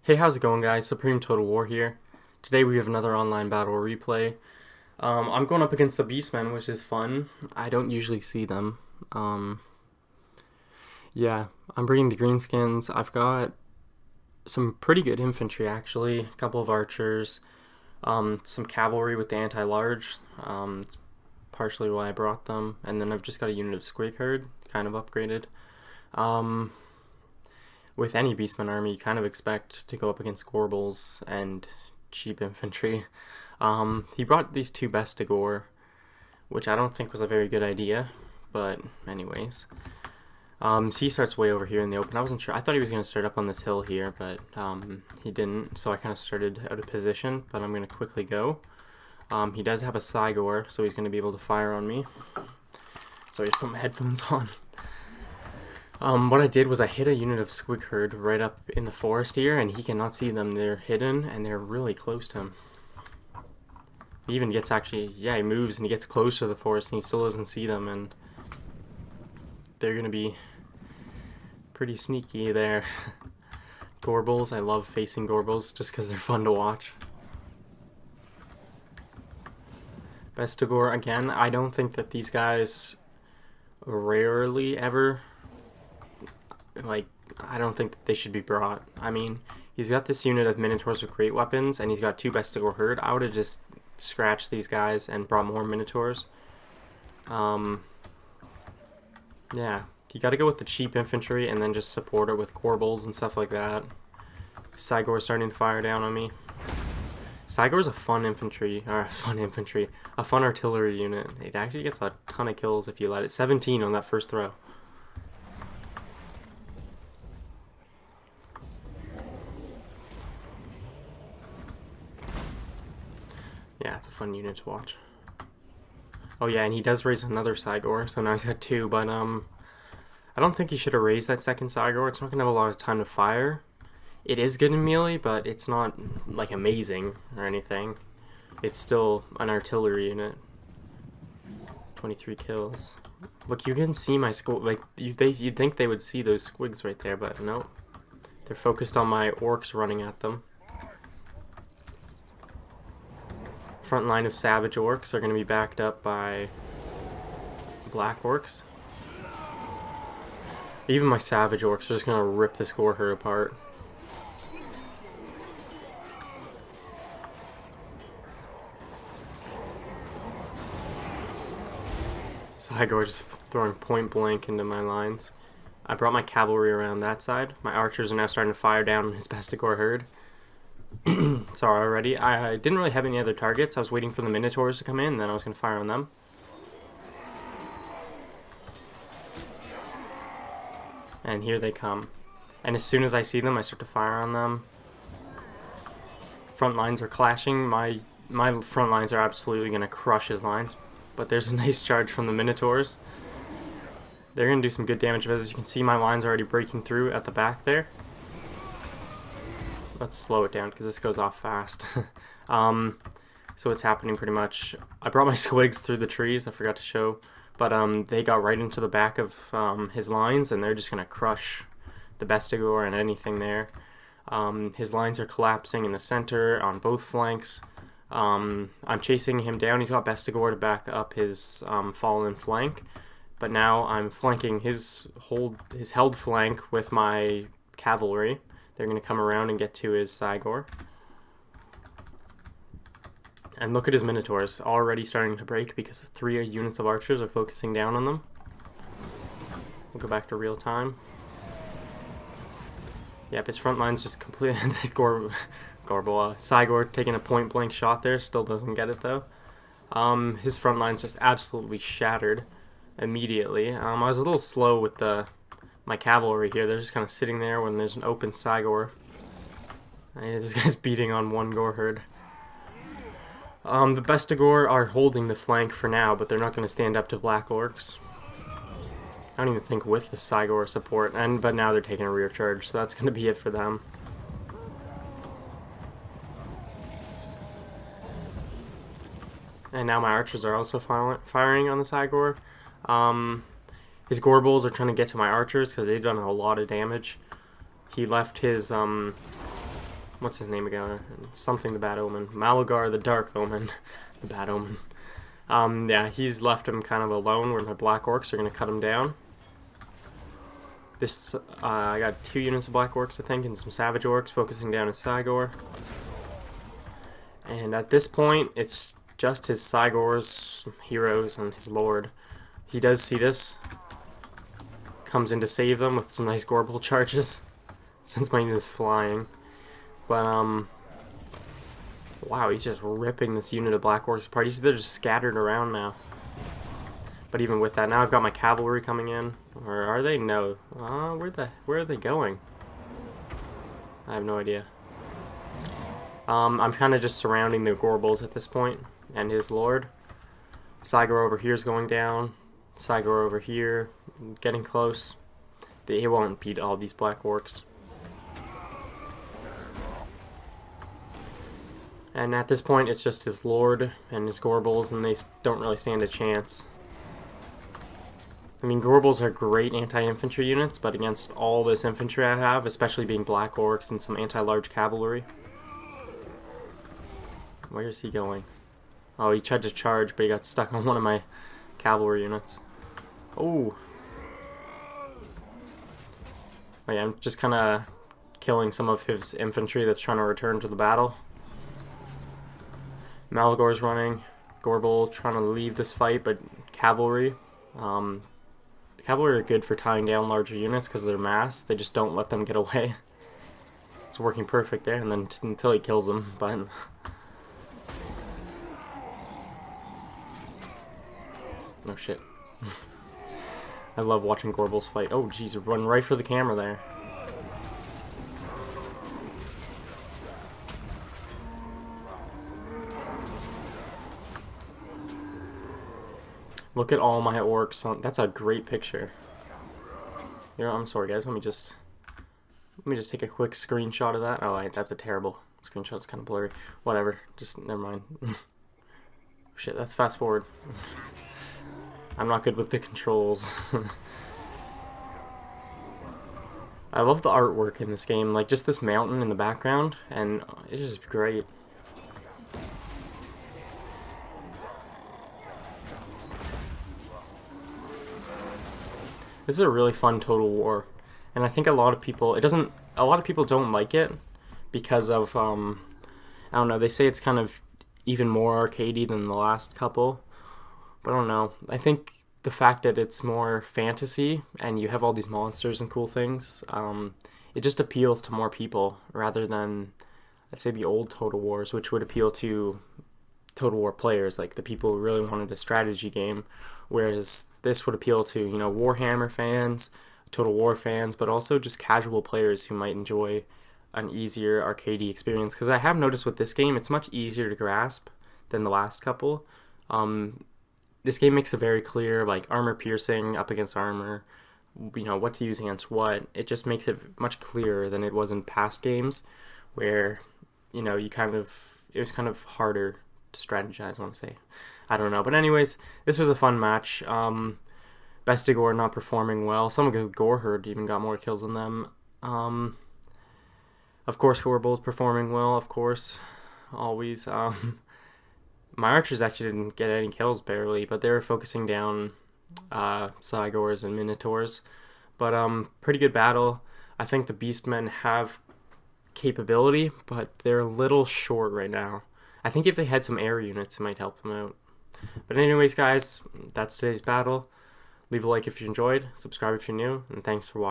Hey, how's it going, guys? Supreme Total War here. Today we have another online battle replay. I'm going up against the Beastmen, which is fun. I don't usually see them. Um, yeah, I'm bringing the Greenskins. I've got some pretty good infantry, actually. A couple of archers. Some cavalry with the anti-large. It's partially why I brought them. And then I've just got a unit of Squig Herd, kind of upgraded. Um, with any Beastman army, you kind of expect to go up against Gorbals and cheap infantry. He brought these two Bestigor, which I don't think was a very good idea, but anyways. So he starts way over here in the open. I wasn't sure. I thought he was going to start up on this hill here, but he didn't, so I kind of started out of position, but I'm going to quickly go. He does have a Cygor, so he's going to be able to fire on me. So I just put my headphones on. What I did was I hit a unit of Squig Herd right up in the forest here, and he cannot see them. They're hidden, and they're really close to him. He even gets he moves, and he gets close to the forest, and he still doesn't see them, and they're going to be pretty sneaky there. Gorbals, I love facing Gorbals, just because they're fun to watch. Bestigor, again, I don't think that these guys rarely ever... I don't think that they should be brought. I mean, he's got this unit of Minotaurs with great weapons, and he's got two Bestigor Herd. I would have just scratched these guys and brought more Minotaurs. Yeah, you gotta go with the cheap infantry and then just support it with Gorbals and stuff like that. Cygor's starting to fire down on me. Cygor's a fun artillery unit. It actually gets a ton of kills if you let it. 17 on that first throw. Yeah, it's a fun unit to watch. Oh yeah, and he does raise another Cygor, so now he's got two, but I don't think he should have raised that second Cygor. It's not going to have a lot of time to fire. It is good in melee, but it's not, like, amazing or anything. It's still an artillery unit. 23 kills. Look, you can see my squig, like, you'd think they would see those squigs right there, but no. They're focused on my orcs running at them. Front line of savage orcs are going to be backed up by black orcs. Even my savage orcs are just going to rip this Gore Herd apart. Cygor just throwing point blank into my lines. I brought my cavalry around that side. My archers are now starting to fire down on his Bestigor Herd. Sorry already. I didn't really have any other targets. I was waiting for the Minotaurs to come in, and then I was going to fire on them. And here they come. And as soon as I see them, I start to fire on them. Front lines are clashing. My front lines are absolutely going to crush his lines. But there's a nice charge from the Minotaurs. They're going to do some good damage, but as you can see, my lines are already breaking through at the back there. Let's slow it down because this goes off fast. So it's happening pretty much. I brought my squigs through the trees, I forgot to show, but they got right into the back of his lines, and they're just going to crush the Bestigor and anything there. His lines are collapsing in the center on both flanks. I'm chasing him down. He's got Bestigor to back up his fallen flank, but now I'm flanking his held flank with my cavalry. They're going to come around and get to his Cygor. And look at his Minotaurs, already starting to break because 3 units of archers are focusing down on them. We'll go back to real time. Yep, his front line's just completely... Cygor taking a point-blank shot there, still doesn't get it though. His front line's just absolutely shattered immediately. I was a little slow with my cavalry here. They're just kind of sitting there when there's an open Cygor. This guy's beating on one Gore Herd. The Bestigor are holding the flank for now, but they're not going to stand up to black orcs. I don't even think with the Cygor support, but now they're taking a rear charge, so that's going to be it for them. And now my archers are also firing on the Cygor. His Gorbals are trying to get to my archers because they've done a lot of damage. He left his what's his name again? Something the Bad Omen. Malagar the Dark Omen. The Bad Omen. Yeah, he's left him kind of alone where my Black Orcs are going to cut him down. This, I got 2 units of Black Orcs, I think, and some Savage Orcs focusing down his Cygor. And at this point, it's just his Cygor's heroes and his Lord. He does see this. Comes in to save them with some nice Gorbel charges. Since my unit is flying. But, wow, he's just ripping this unit of Black Orcs apart. They're just scattered around now. But even with that, now I've got my cavalry coming in. Or are they? No. Where are they going? I have no idea. I'm kind of just surrounding the Gorbels at this point, and his lord. Cygor over here is going down. Cygor over here, getting close. He won't beat all these Black Orcs. And at this point, it's just his lord and his Gorbels, and they don't really stand a chance. I mean, Gorbels are great anti-infantry units, but against all this infantry I have, especially being Black Orcs and some anti-large cavalry. Where is he going? Oh, he tried to charge, but he got stuck on one of my cavalry units. Oh! Oh yeah, I'm just kind of killing some of his infantry that's trying to return to the battle. Malagor's running. Gorbel trying to leave this fight, but cavalry. Cavalry are good for tying down larger units because of their mass. They just don't let them get away. It's working perfect there, and then until he kills them. But no shit. I love watching Gorbels fight. Oh jeez, run right for the camera there. Look at all my orcs on. That's a great picture. You know, I'm sorry guys. Let me just take a quick screenshot of that. Oh, wait, that's a terrible screenshot. It's kind of blurry. Whatever. Just never mind. Shit, that's fast forward. I'm not good with the controls. I love the artwork in this game. Like just this mountain in the background, and it's just great. This is a really fun Total War, and I think a lot of people don't like it because of I don't know, they say it's kind of even more arcadey than the last couple, but I don't know. I think the fact that it's more fantasy and you have all these monsters and cool things, it just appeals to more people rather than, let's say, the old Total Wars, which would appeal to Total War players, like the people who really wanted a strategy game, whereas this would appeal to, you know, Warhammer fans, Total War fans, but also just casual players who might enjoy an easier arcadey experience. Because I have noticed with this game, it's much easier to grasp than the last couple. This game makes it very clear, like armor piercing up against armor, you know, what to use against what. It just makes it much clearer than it was in past games, where, you know, it was kind of harder to strategize, I want to say. I don't know. But anyways, this was a fun match. Bestigor not performing well. Some of the Goreherd even got more kills than them. Of course, Gorbel's performing well, of course. Always. My archers actually didn't get any kills, barely, but they were focusing down Cygors and Minotaurs. But pretty good battle. I think the Beastmen have capability, but they're a little short right now. I think if they had some air units, it might help them out. But anyways, guys, that's today's battle. Leave a like if you enjoyed, subscribe if you're new, and thanks for watching.